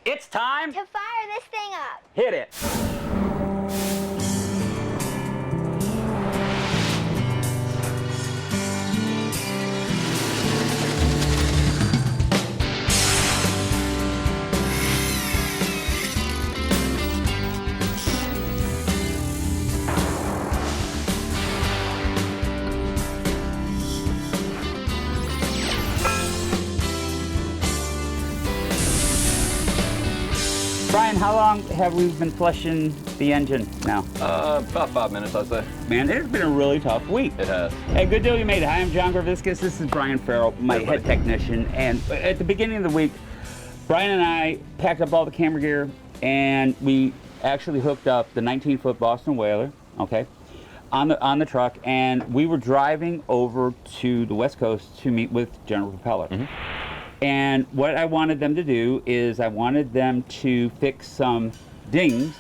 It's time to fire this thing up. Hit it. Brian, how long have we been flushing the engine now? About 5 minutes, I'd say. Man, it's been a really tough week. It has. Hey, good deal you made. Hi, I'm John Graviscus. This is Brian Farrell, my head technician. And at the beginning of the week, Brian and I packed up all the camera gear, and we actually hooked up the 19-foot Boston Whaler, okay, on the truck, and we were driving over to the West Coast to meet with General Propeller. Mm-hmm. And what I wanted them to do is I wanted them to fix some dings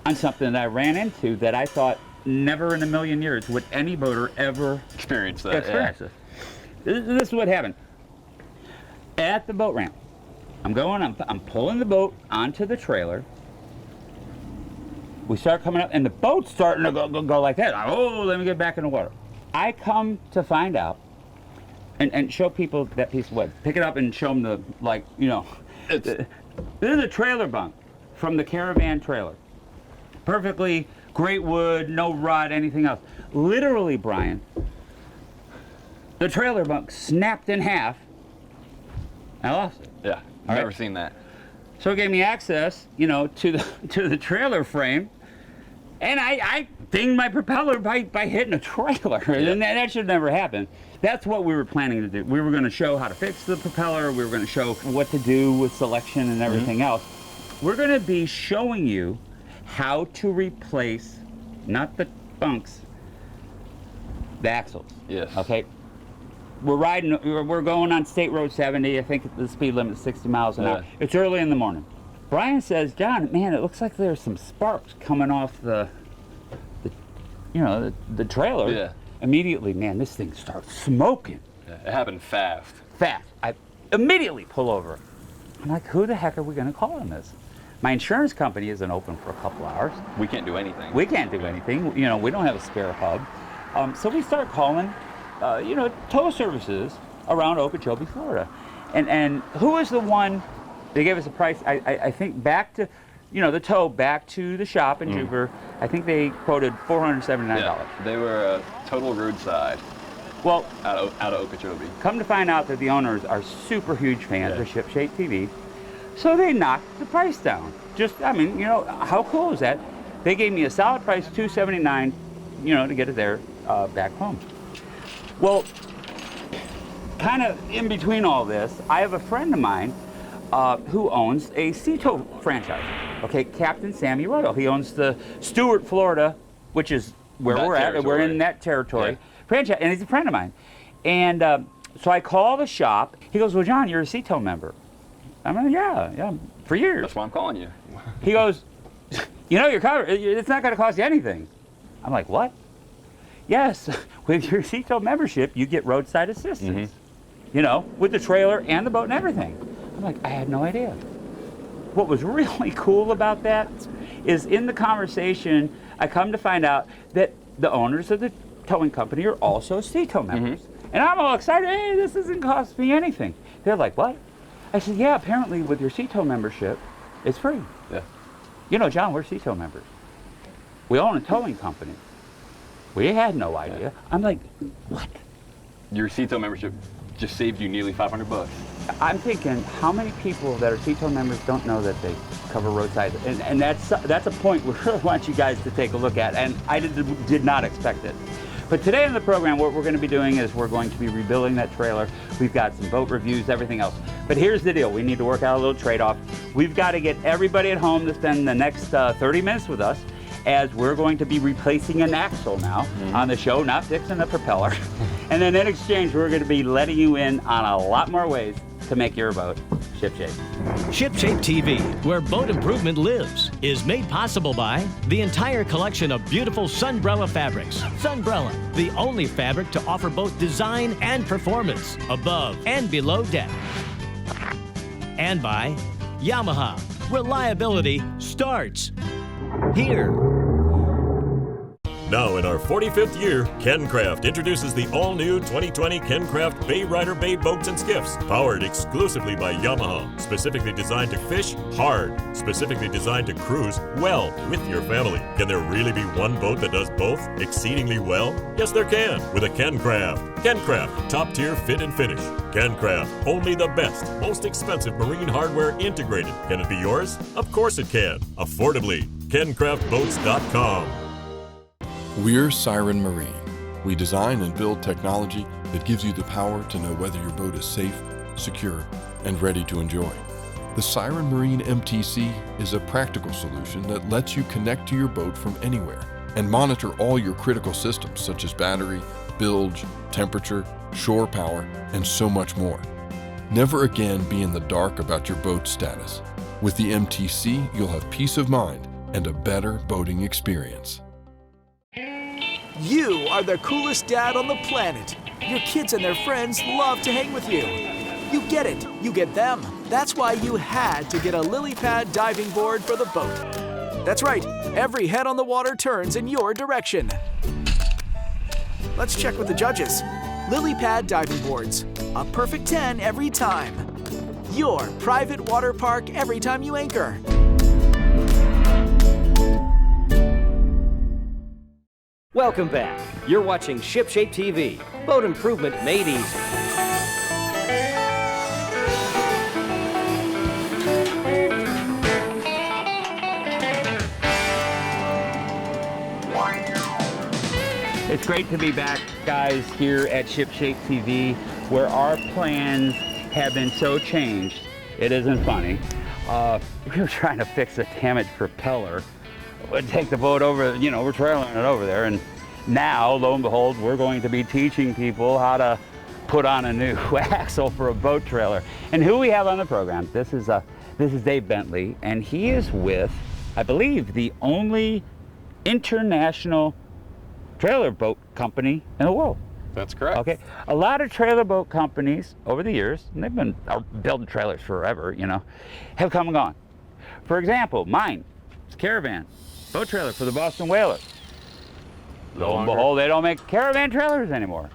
on something that I ran into that I thought never in a million years would any boater ever experience that. This is what happened. At the boat ramp, I'm pulling the boat onto the trailer. We start coming up, and the boat's starting to go like that. Oh, let me get back in the water. I come to find out, and show people that piece of wood. Pick it up and show them the, like, you know. This is a trailer bunk from the caravan trailer. Perfectly great wood, no rot, anything else. Literally, Brian, the trailer bunk snapped in half. I lost it. Yeah, I've never seen that. So it gave me access, you know, to the trailer frame. And I dinged my propeller by hitting a trailer, and that should never happen. That's what we were planning to do. We were going to show how to fix the propeller. We were going to show what to do with selection and everything else. We're going to be showing you how to replace, not the bunks, the axles. Yes. Okay. We're going on State Road 70. I think the speed limit is 60 miles an hour. It's early in the morning. Brian says, John, man, it looks like there's some sparks coming off the trailer. Yeah. Immediately, man, this thing starts smoking. Yeah, it happened fast. Fast. I immediately pull over. I'm like, who the heck are we going to call on this? My insurance company isn't open for a couple hours. We can't do anything. We can't do anything. You know, we don't have a spare hub. So we start calling, tow services around Okeechobee, Florida. And who was the one? They gave us a price, I think, back to, the tow back to the shop in Jupiter. I think they quoted $479. Yeah, they were total roadside. Well, out of Okeechobee. Come to find out that the owners are super huge fans of Ship Shape TV, so they knocked the price down. How cool is that? They gave me a solid price, $279, to get it there back home. Well, kind of in between all this, I have a friend of mine who owns a Sea-Tow franchise. Okay, Captain Sammy Royal. He owns the Stuart, Florida, which is where we're at. We're in that territory. Franchise, and he's a friend of mine. And so I call the shop. He goes, well, John, you're a Sea-Tow member. I'm like, yeah, for years. That's why I'm calling you. He goes, you're covered. It's not going to cost you anything. I'm like, what? Yes, with your Sea-Tow membership, you get roadside assistance. With the trailer and the boat and everything. I'm like, I had no idea. What was really cool about that is in the conversation, I come to find out that the owners of the towing company are also Sea-Tow members. And I'm all excited, hey, this doesn't cost me anything. They're like, what? I said, yeah, apparently with your Sea-Tow membership, it's free. Yeah. John, we're Sea-Tow members. We own a towing company. We had no idea. Yeah. I'm like, what? Your Sea-Tow membership just saved you nearly $500. I'm thinking, how many people that are Sea-Tow members don't know that they cover roadside? And that's a point we really want you guys to take a look at, and I did not expect it. But today in the program, what we're going to be doing is we're going to be rebuilding that trailer. We've got some boat reviews, everything else. But here's the deal. We need to work out a little trade-off. We've got to get everybody at home to spend the next 30 minutes with us, as we're going to be replacing an axle now on the show, not fixing the propeller. And then in exchange, we're going to be letting you in on a lot more ways to make your boat shipshape. ShipShape TV, where boat improvement lives, is made possible by the entire collection of beautiful Sunbrella fabrics. Sunbrella, the only fabric to offer both design and performance, above and below deck. And by Yamaha. Reliability starts here. Now in our 45th year, KenCraft introduces the all-new 2020 KenCraft Bay Rider Bay boats and skiffs, powered exclusively by Yamaha, specifically designed to fish hard, specifically designed to cruise well with your family. Can there really be one boat that does both exceedingly well? Yes, there can, with a KenCraft. KenCraft, top-tier fit and finish. KenCraft, only the best, most expensive marine hardware integrated. Can it be yours? Of course it can. Affordably. KenCraftBoats.com. We're Siren Marine. We design and build technology that gives you the power to know whether your boat is safe, secure, and ready to enjoy. The Siren Marine MTC is a practical solution that lets you connect to your boat from anywhere and monitor all your critical systems such as battery, bilge, temperature, shore power, and so much more. Never again be in the dark about your boat's status. With the MTC, you'll have peace of mind and a better boating experience. You are the coolest dad on the planet. Your kids and their friends love to hang with you. You get it. You get them. That's why you had to get a lily pad diving board for the boat. That's right. Every head on the water turns in your direction. Let's check with the judges. Lily pad diving boards. A perfect 10 every time. Your private water park every time you anchor. Welcome back. You're watching ShipShape TV. Boat improvement made easy. It's great to be back, guys, here at ShipShape TV, where our plans have been so changed, it isn't funny. We were trying to fix a damaged propeller. We'd take the boat over, you know, we're trailing it over there, and now, lo and behold, we're going to be teaching people how to put on a new axle for a boat trailer. And who we have on the program, this is Dave Bentley, and he is with, I believe, the only international trailer boat company in the world. That's correct. Okay, a lot of trailer boat companies over the years, and they've been building trailers forever, you know, have come and gone. For example, mine, it's Caravan boat trailer for the Boston Whaler. Lo and behold, they don't make Caravan trailers anymore.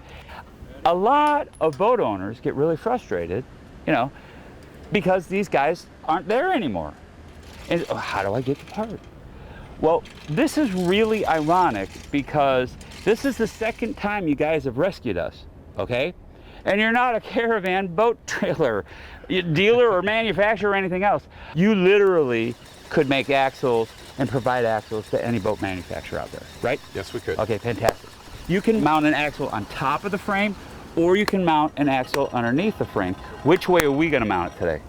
A lot of boat owners get really frustrated, you know, because these guys aren't there anymore. And how do I get the part? Well, this is really ironic because this is the second time you guys have rescued us, okay? And you're not a Caravan boat trailer dealer or manufacturer or anything else. You literally could make axles and provide axles to any boat manufacturer out there, right? Yes, we could. Okay, fantastic. You can mount an axle on top of the frame, or you can mount an axle underneath the frame. Which way are we gonna mount it today?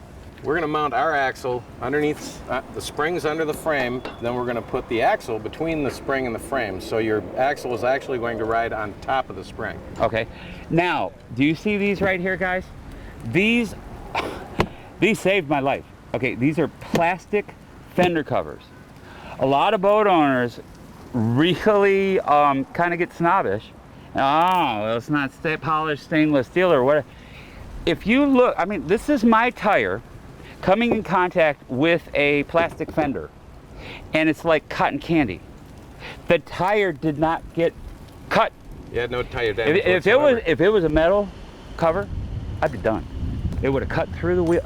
We're going to mount our axle underneath the springs under the frame, then we're going to put the axle between the spring and the frame. So your axle is actually going to ride on top of the spring. Okay. Now, do you see these right here, guys? These saved my life. Okay, these are plastic fender covers. A lot of boat owners really kind of get snobbish. Oh, well, it's not polished stainless steel or whatever. If you look, I mean, this is my tire coming in contact with a plastic fender, and it's like cotton candy. The tire did not get cut. You had no tire damage If it was a metal cover, I'd be done. It would have cut through the wheel,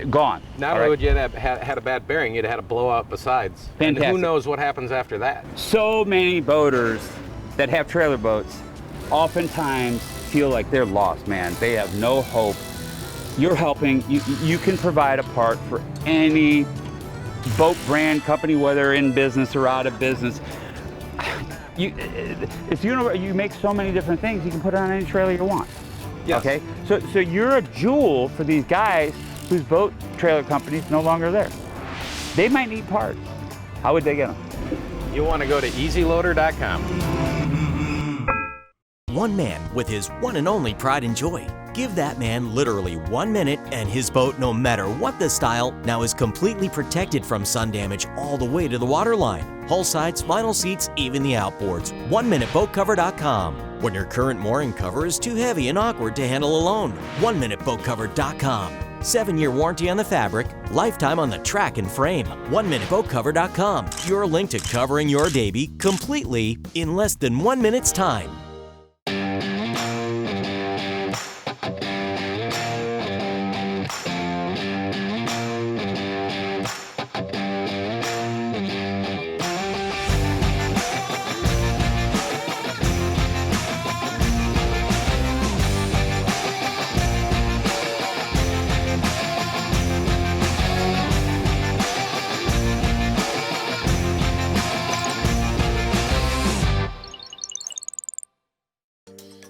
gone. Not only would you have had a bad bearing, you'd have had a blowout besides. Fantastic. And who knows what happens after that. So many boaters that have trailer boats oftentimes feel like they're lost, man. They have no hope. You're helping, you can provide a part for any boat brand company, whether in business or out of business. You make so many different things, you can put it on any trailer you want. Yes. Okay, so you're a jewel for these guys whose boat trailer company's no longer there. They might need parts. How would they get them? You want to go to easyloader.com. One man with his one and only pride and joy. Give that man literally 1 minute and his boat, no matter what the style, now is completely protected from sun damage all the way to the waterline. Hull sides, vinyl seats, even the outboards. 1minuteboatcover.com. When your current mooring cover is too heavy and awkward to handle alone. 1minuteboatcover.com. 7-year warranty on the fabric, lifetime on the track and frame. 1minuteboatcover.com, your link to covering your baby completely in less than 1 minute's time.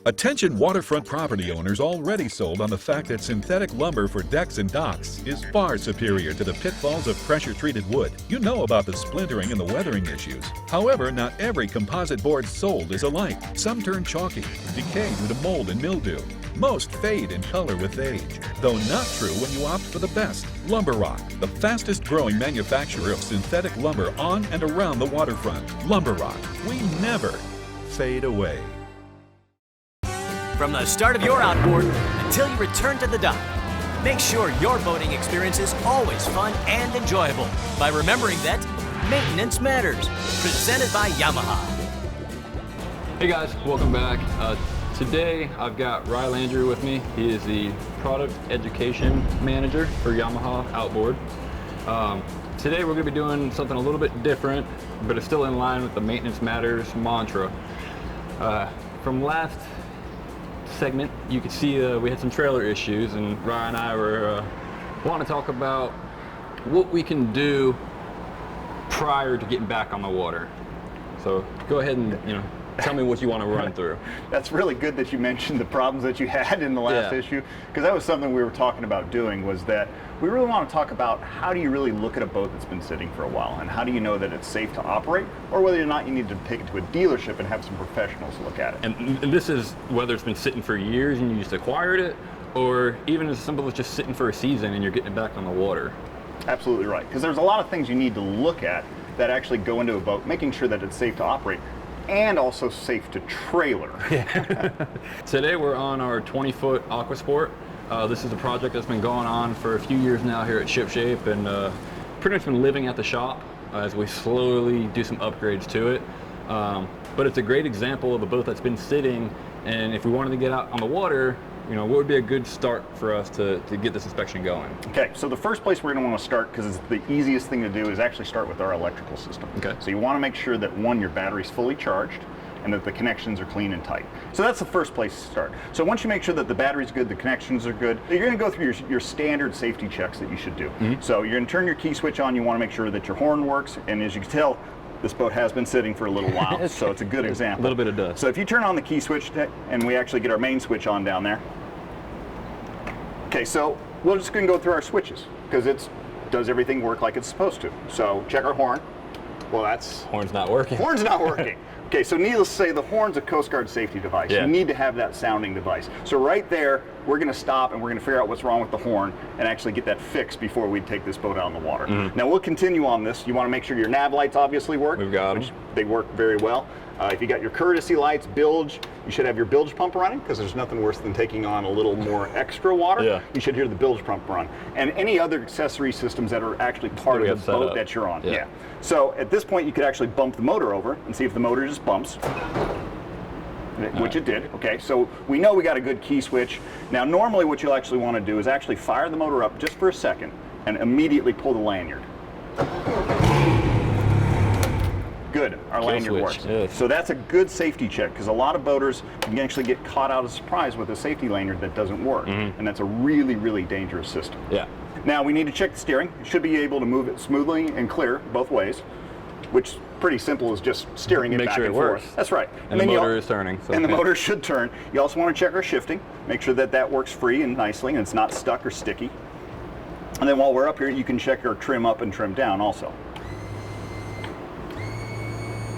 Attention waterfront property owners already sold on the fact that synthetic lumber for decks and docks is far superior to the pitfalls of pressure-treated wood. You know about the splintering and the weathering issues. However, not every composite board sold is alike. Some turn chalky, decay due to mold and mildew. Most fade in color with age, though not true when you opt for the best. Lumber Rock, the fastest growing manufacturer of synthetic lumber on and around the waterfront. Lumber Rock, we never fade away. From the start of your outboard until you return to the dock, make sure your boating experience is always fun and enjoyable by remembering that maintenance matters. Presented by Yamaha. Hey guys, welcome back. Today I've got Lanyard with me. He is the product education manager for Yamaha Outboard. Today we're going to be doing something a little bit different, but it's still in line with the maintenance matters mantra. From last segment, you could see we had some trailer issues, and Ryan and I were want to talk about what we can do prior to getting back on the water. So go ahead and tell me what you want to run through. That's really good that you mentioned the problems that you had in the last issue, because that was something we were talking about doing, was that we really want to talk about how do you really look at a boat that's been sitting for a while, and how do you know that it's safe to operate, or whether or not you need to take it to a dealership and have some professionals look at it. And this is whether it's been sitting for years and you just acquired it, or even as simple as just sitting for a season and you're getting it back on the water. Absolutely right, because there's a lot of things you need to look at that actually go into a boat, making sure that it's safe to operate and also safe to trailer. Today we're on our 20-foot Aquasport. This is a project that's been going on for a few years now here at ShipShape, and pretty much been living at the shop as we slowly do some upgrades to it. But it's a great example of a boat that's been sitting, and if we wanted to get out on the water, what would be a good start for us to get this inspection going? Okay, so the first place we're going to want to start, because it's the easiest thing to do, is actually start with our electrical system. Okay. So you want to make sure that, one, your battery's fully charged, and that the connections are clean and tight. So that's the first place to start. So once you make sure that the battery's good, the connections are good, you're going to go through your standard safety checks that you should do. So you're going to turn your key switch on, you want to make sure that your horn works, and as you can tell, this boat has been sitting for a little while, so it's a good example. A little bit of dust. So if you turn on the key switch, and we actually get our main switch on down there. Okay, so we're just going to go through our switches, because does everything work like it's supposed to. So check our horn. Well, horn's not working. Horn's not working. Okay, so needless to say, the horn's a Coast Guard safety device. You need to have that sounding device. So right there, we're going to stop and we're going to figure out what's wrong with the horn and actually get that fixed before we take this boat out on the water. Now we'll continue on this. You want to make sure your nav lights obviously work. We've got them. They work very well. If you got your courtesy lights, bilge, you should have your bilge pump running, because there's nothing worse than taking on a little more extra water. You should hear the bilge pump run. And any other accessory systems that are actually part of the boat that you're on. So at this point, you could actually bump the motor over and see if the motor just bumps, which it did. Okay, so we know we got a good key switch. Now normally what you'll actually want to do is actually fire the motor up just for a second and immediately pull the lanyard. Good, our lanyard works. So that's a good safety check, because a lot of boaters can actually get caught out of surprise with a safety lanyard that doesn't work, and that's a really, really dangerous system. Now we need to check the steering. You should be able to move it smoothly and clear both ways, which pretty simple is just steering it back and forth. That's right. And the motor is turning. And the motor should turn. You also want to check our shifting, make sure that that works free and nicely and it's not stuck or sticky. And then while we're up here, you can check our trim up and trim down also.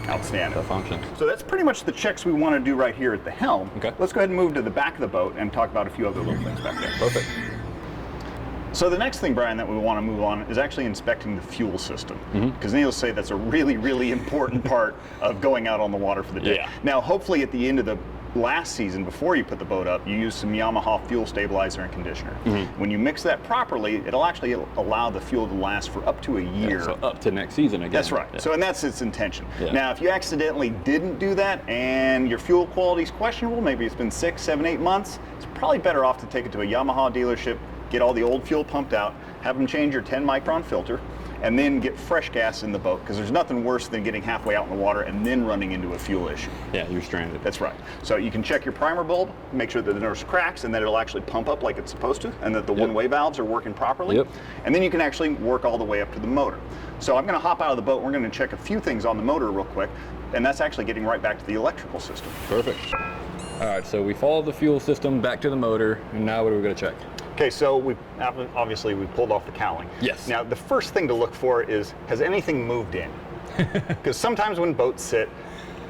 Outstanding. That functions. So that's pretty much the checks we want to do right here at the helm. Okay. Let's go ahead and move to the back of the boat and talk about a few other little things back there. Perfect. So the next thing, Brian, that we want to move on is actually inspecting the fuel system. Because needless to say, that's a really, really important part of going out on the water for the day. Now, hopefully at the end of the last season, before you put the boat up, you use some Yamaha fuel stabilizer and conditioner. When you mix that properly, it'll actually allow the fuel to last for up to a year. Yeah, so up to next season again. That's right. Yeah. So, and that's its intention. Yeah. Now, if you accidentally didn't do that and your fuel quality is questionable, maybe it's been 6, 7, 8 months, it's probably better off to take it to a Yamaha dealership, get all the old fuel pumped out, have them change your 10 micron filter, and then get fresh gas in the boat, because there's nothing worse than getting halfway out in the water and then running into a fuel issue. Yeah, you're stranded. That's right. So you can check your primer bulb, make sure that there's cracks and that it'll actually pump up like it's supposed to, and that the one-way valves are working properly. And then you can actually work all the way up to the motor. So I'm going to hop out of the boat. We're going to check a few things on the motor real quick, and that's actually getting right back to the electrical system. Perfect. All right, so we followed the fuel system back to the motor, and now what are we going to check? Okay, so we pulled off the cowling. Yes. Now the first thing to look for is, has anything moved in? Because sometimes when boats sit,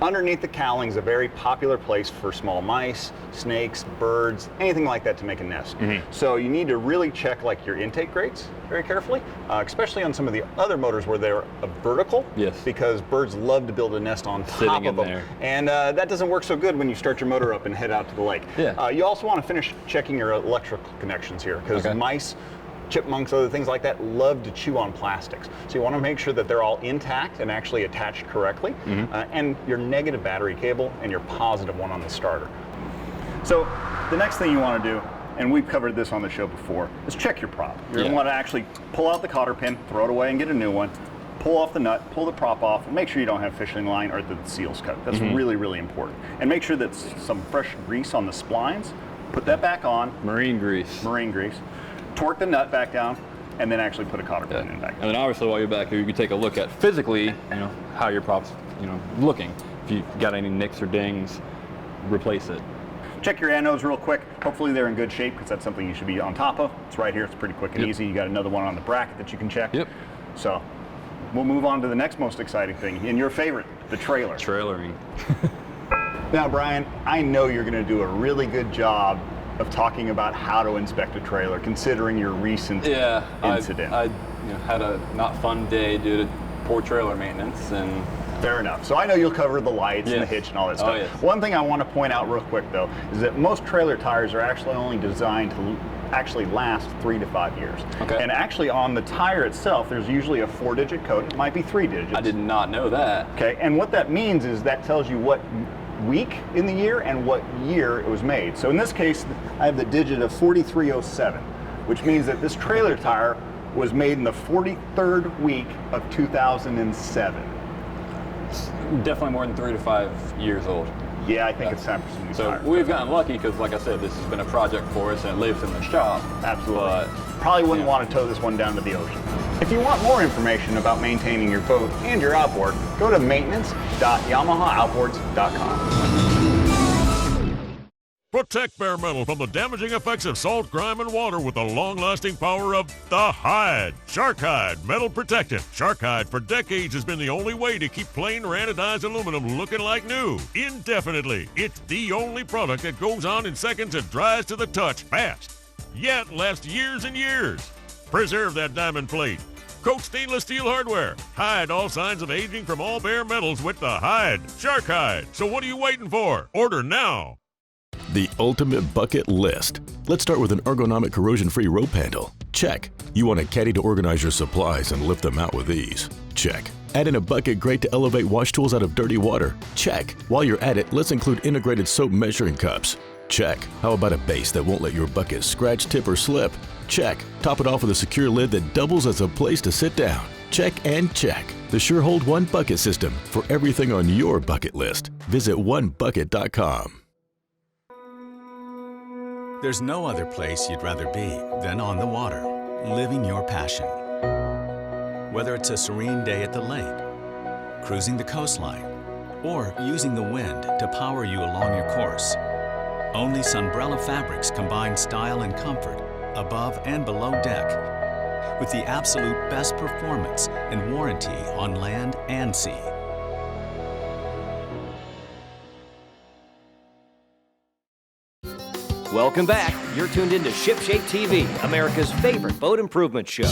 underneath the cowling is a very popular place for small mice, snakes, birds, anything like that to make a nest. So you need to really check like your intake grates very carefully, especially on some of the other motors where they're vertical. Yes. Because birds love to build a nest on top of them. There. And that doesn't work so good when you start your motor up and head out to the lake. Yeah. You also want to finish checking your electrical connections here, because mice, chipmunks, other things like that love to chew on plastics. So you want to make sure that they're all intact and actually attached correctly, and your negative battery cable and your positive one on the starter. So the next thing you want to do, and we've covered this on the show before, is check your prop. You're going to want to actually pull out the cotter pin, throw it away and get a new one, pull off the nut, pull the prop off, and make sure you don't have fishing line or that the seal's cut. That's really, really important. And make sure that some fresh grease on the splines, put that back on. Marine grease. Marine grease. Torque the nut back down, and then actually put a cotter pin in back. And then obviously while you're back here, you can take a look at physically, how your prop's, looking. If you got any nicks or dings, replace it. Check your anodes real quick. Hopefully they're in good shape, because that's something you should be on top of. It's right here. It's pretty quick and easy. You got another one on the bracket that you can check. So we'll move on to the next most exciting thing, and your favorite, the trailer. Trailering. Now, Brian, I know you're going to do a really good job of talking about how to inspect a trailer, considering your recent incident. I had a not fun day due to poor trailer maintenance, and fair enough. So I know you'll cover the lights and the hitch and all that stuff. One thing I want to point out real quick though is that most trailer tires are actually only designed to actually last 3 to 5 years. And actually on the tire itself, there's usually a 4-digit code. It might be 3 digits. I did not know that. Okay, and what that means is that tells you what week in the year and what year it was made. So in this case, I have the digit of 4307, which means that this trailer tire was made in the 43rd week of 2007. It's definitely more than 3 to 5 years old. Yeah, I think it's time for some new tires. So we've gotten lucky because, like I said, this has been a project for us and it lives in the shop. Absolutely. But probably wouldn't want to tow this one down to the ocean. If you want more information about maintaining your boat and your outboard, go to maintenance.yamahaaoutboards.com. Protect bare metal from the damaging effects of salt, grime, and water with the long-lasting power of the Hide. Shark Hide Metal Protectant. Shark Hide for decades has been the only way to keep plain or anodized aluminum looking like new, indefinitely. It's the only product that goes on in seconds and dries to the touch fast, yet lasts years and years. Preserve that diamond plate. Coat stainless steel hardware. Hide all signs of aging from all bare metals with the Hide. Shark Hide. So what are you waiting for? Order now. The ultimate bucket list. Let's start with an ergonomic corrosion-free rope handle. Check. You want a caddy to organize your supplies and lift them out with ease. Check. Add in a bucket grate to elevate wash tools out of dirty water. Check. While you're at it, let's include integrated soap measuring cups. Check. How about a base that won't let your bucket scratch, tip, or slip? Check. Top it off with a secure lid that doubles as a place to sit down. Check and check. The Sure Hold One Bucket system for everything on your bucket list. Visit onebucket.com. There's no other place you'd rather be than on the water, living your passion. Whether it's a serene day at the lake, cruising the coastline, or using the wind to power you along your course, only Sunbrella fabrics combine style and comfort above and below deck with the absolute best performance and warranty on land and sea. Welcome back. You're tuned into Shipshape TV, America's favorite boat improvement show.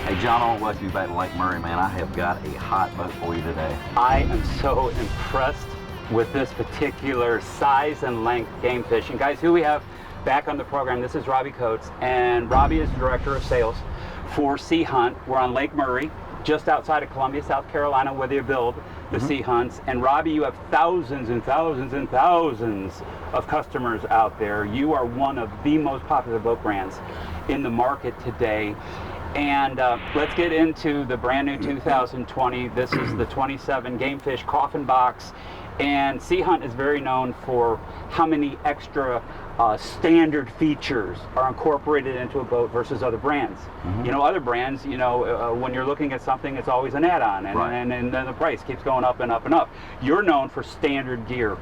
Hey, John, I want to welcome you back to Lake Murray, man. I have got a hot boat for you today. I am so impressed with this particular size and length Gamefish. And guys, who we have back on the program, this is Robbie Coates, and Robbie is Director of Sales for Sea Hunt. We're on Lake Murray, just outside of Columbia, South Carolina, where they build the Sea Hunts. And Robbie, you have thousands and thousands and thousands of customers out there. You are one of the most popular boat brands in the market today. And let's get into the brand new 2020. This is the 27 Gamefish Coffin box. And Sea Hunt is very known for how many extra standard features are incorporated into a boat versus other brands. You know, other brands, you know, when you're looking at something, it's always an add-on, and then the price keeps going up and up and up. You're known for standard gear.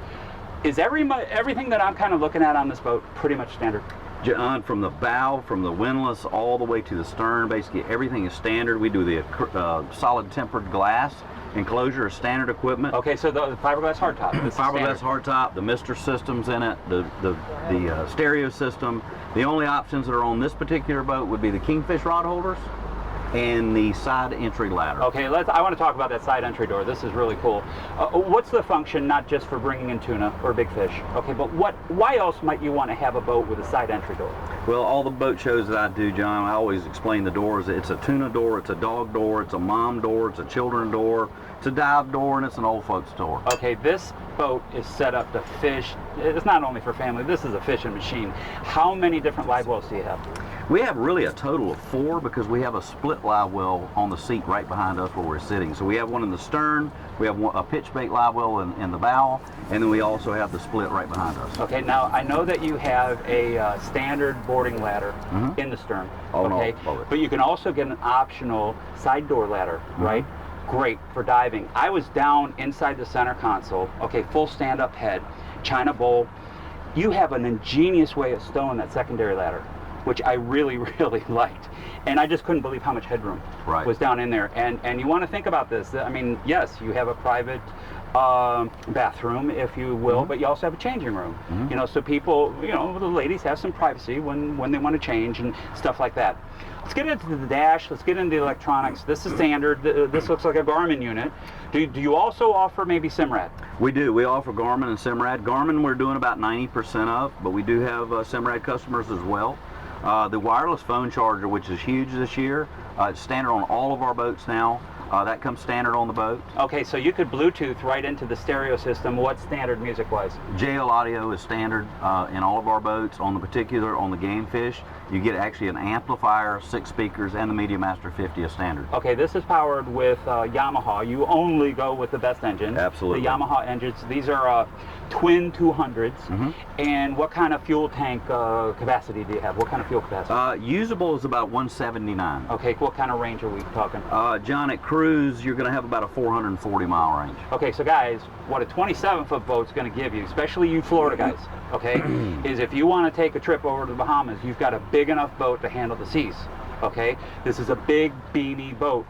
Is everything that I'm kind of looking at on this boat pretty much standard? John, from the bow, from the windlass, all the way to the stern, basically everything is standard. We do the solid tempered glass enclosure is standard equipment. Okay, so the fiberglass hardtop. Fiberglass hardtop, the Mister systems in it, the stereo system. The only options that are on this particular boat would be the Kingfish rod holders and the side entry ladder. Okay, I want to talk about that side entry door. This is really cool. What's the function, not just for bringing in tuna or big fish? Okay, but why else might you want to have a boat with a side entry door? Well, all the boat shows that I do, John, I always explain the doors. It's a tuna door, it's a dog door, it's a mom door, it's a children door, it's a dive door, and it's an old folks door. Okay, this boat is set up to fish. It's not only for family, this is a fishing machine. How many different live wells do you have? We have really a total of 4 because we have a split live well on the seat right behind us where we're sitting. So we have one in the stern, we have a pitch bait live well in the bow, and then we also have the split right behind us. Okay, now I know that you have a standard boarding ladder in the stern, okay? But you can also get an optional side door ladder, right? Great for diving. I was down inside the center console, okay, full stand-up head, China bowl. You have an ingenious way of stowing that secondary ladder, which I really, really liked. And I just couldn't believe how much headroom was down in there. And you want to think about this. I mean, yes, you have a private bathroom, if you will, but you also have a changing room. You know, so people, you know, the ladies have some privacy when they want to change and stuff like that. Let's get into the dash. Let's get into the electronics. This is standard. This looks like a Garmin unit. Do you also offer maybe Simrad? We do. We offer Garmin and Simrad. Garmin we're doing about 90% of, but we do have Simrad customers as well. The wireless phone charger, which is huge this year, it's standard on all of our boats now. That comes standard on the boat. Okay, so you could Bluetooth right into the stereo system. What's standard music-wise? JL audio is standard in all of our boats. On the Gamefish, you get actually an amplifier, 6 speakers, and the Media Master 50 is standard. Okay, this is powered with Yamaha. You only go with the best engines. Absolutely. The Yamaha engines. These are twin 200s. And what kind of fuel tank capacity do you have? What kind of fuel capacity? Usable is about 179. Okay, what kind of range are we talking? John, at cruise, you're going to have about a 440-mile range. Okay, so guys, what a 27-foot boat's going to give you, especially you Florida guys, okay, is if you want to take a trip over to the Bahamas, you've got a big enough boat to handle the seas, okay? This is a big, beamy boat.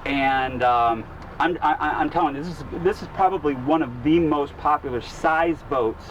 And I'm telling you, this is probably one of the most popular size boats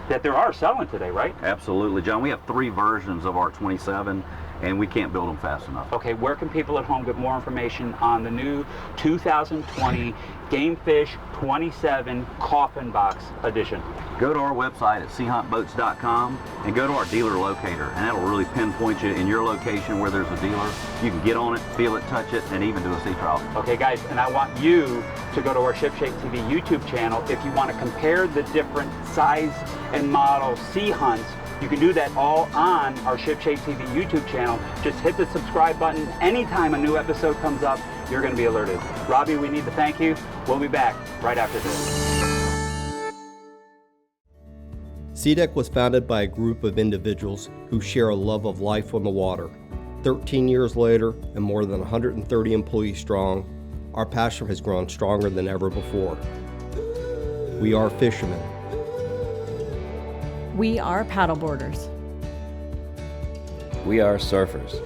that there are selling today, right? Absolutely, John. We have 3 versions of our 27, and we can't build them fast enough. Okay, where can people at home get more information on the new 2020 Gamefish 27 Coffin Box Edition? Go to our website at seahuntboats.com and go to our dealer locator, and that'll really pinpoint you in your location where there's a dealer. You can get on it, feel it, touch it, and even do a sea trial. Okay, guys, and I want you to go to our Ship Shape TV YouTube channel if you want to compare the different size and model Sea Hunts. You can do that all on our Ship Shape TV YouTube channel. Just hit the subscribe button. Anytime a new episode comes up, you're going to be alerted. Robbie, we need to thank you. We'll be back right after this. SeaDeck was founded by a group of individuals who share a love of life on the water. 13 years later, and more than 130 employees strong, our passion has grown stronger than ever before. We are fishermen. We are paddleboarders. We are surfers.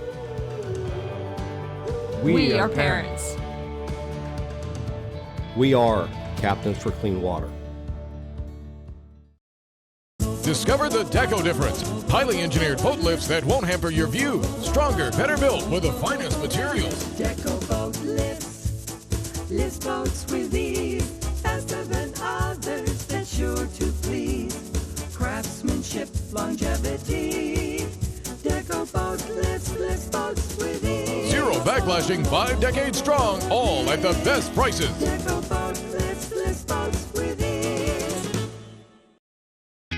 We are parents. We are captains for clean water. Discover the Deco difference. Highly engineered boat lifts that won't hamper your view. Stronger, better built with the finest materials. Deco boat lifts boats with ease, faster than others that sure to please. Craftsmanship, longevity. Deco boat lifts boats with ease. Zero backlashing, 5 decades strong, all at the best prices. Deco boat lifts boats with ease.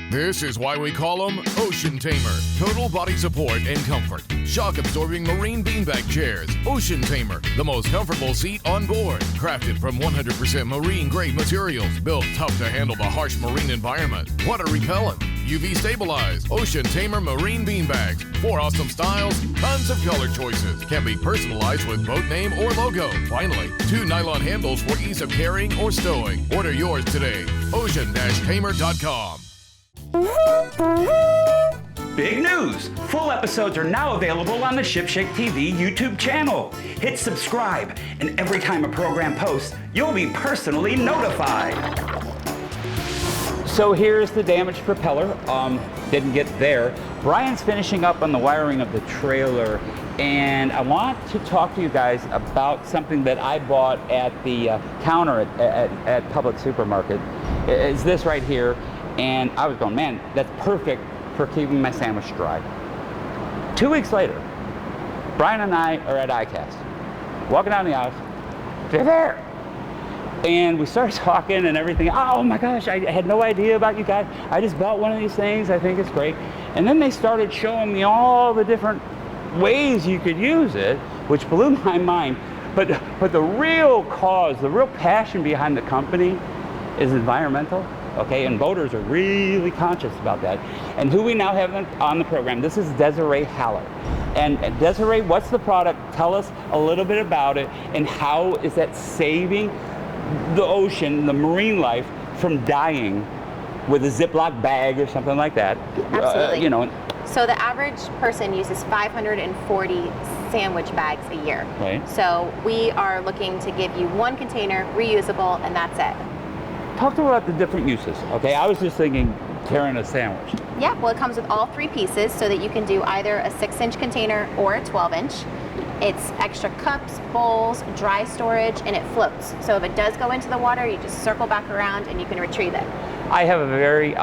This is why we call them Ocean Tamer. Total body support and comfort. Shock-absorbing marine beanbag chairs. Ocean Tamer, the most comfortable seat on board. Crafted from 100% marine-grade materials. Built tough to handle the harsh marine environment. Water repellent. UV stabilized. Ocean Tamer marine beanbags. 4 awesome styles, tons of color choices. Can be personalized with boat name or logo. Finally, 2 nylon handles for ease of carrying or stowing. Order yours today. ocean-tamer.com. Big news! Full episodes are now available on the ShipShape TV YouTube channel. Hit subscribe, and every time a program posts, you'll be personally notified. So here's the damaged propeller. Didn't get there. Brian's finishing up on the wiring of the trailer, and I want to talk to you guys about something that I bought at the counter at Publix supermarket. It's this right here, and I was going, man, that's perfect for keeping my sandwich dry. 2 weeks later, Brian and I are at ICAST, walking down the aisle. They're there. And we started talking and everything. Oh my gosh, I had no idea about you guys. I just bought one of these things. I think it's great. And then they started showing me all the different ways you could use it, which blew my mind. But the real cause, the real passion behind the company is environmental. Okay, and boaters are really conscious about that. And who we now have on the program, this is Desiree Haller. And Desiree, what's the product? Tell us a little bit about it, and how is that saving the ocean, the marine life, from dying with a Ziploc bag or something like that? Absolutely. You know. So the average person uses 540 sandwich bags a year. Right. So we are looking to give you 1 container, reusable, and that's it. Talk to me about the different uses. Okay, I was just thinking carrying a sandwich. Yeah, well, it comes with all 3 pieces so that you can do either a 6-inch container or a 12-inch. It's extra cups, bowls, dry storage, and it floats. So if it does go into the water, you just circle back around and you can retrieve it. I have a very,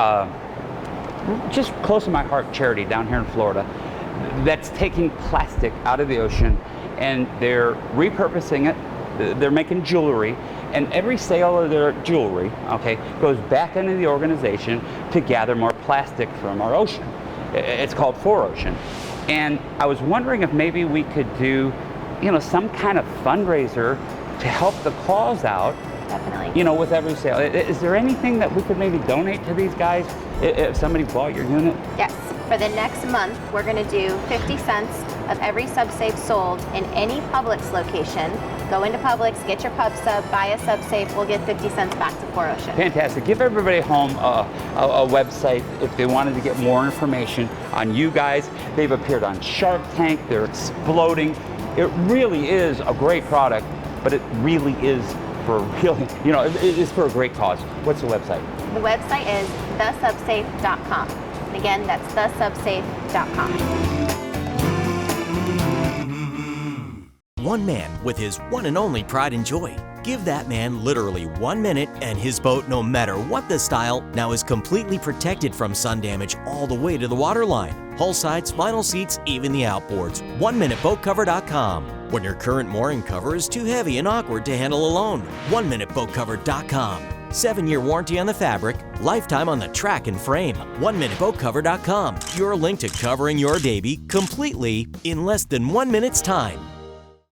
just close to my heart charity down here in Florida that's taking plastic out of the ocean, and they're repurposing it. They're making jewelry, and every sale of their jewelry, okay, goes back into the organization to gather more plastic from our ocean. It's called 4Ocean. And I was wondering if maybe we could do, you know, some kind of fundraiser to help the cause out. Definitely. You know, with every sale. Is there anything that we could maybe donate to these guys if somebody bought your unit? Yes. For the next month, we're going to do 50 cents of every sub-safe sold in any Publix location. Go into Publix, get your pub sub, buy a sub-safe, we'll get 50 cents back to 4Ocean. Fantastic. Give everybody at home a website if they wanted to get more information on you guys. They've appeared on Shark Tank. They're exploding. It really is a great product, but it really is for really, you know, it is for a great cause. What's the website? The website is thesubsafe.com. And again, that's thesubsafe.com. One man with his one and only pride and joy. Give that man literally 1 minute and his boat, no matter what the style, now is completely protected from sun damage all the way to the waterline. Hull sides, vinyl seats, even the outboards. 1minuteboatcover.com. When your current mooring cover is too heavy and awkward to handle alone. 1minuteboatcover.com. 7-year warranty on the fabric, lifetime on the track and frame. 1minuteboatcover.com. Your link to covering your baby completely in less than 1 minute's time.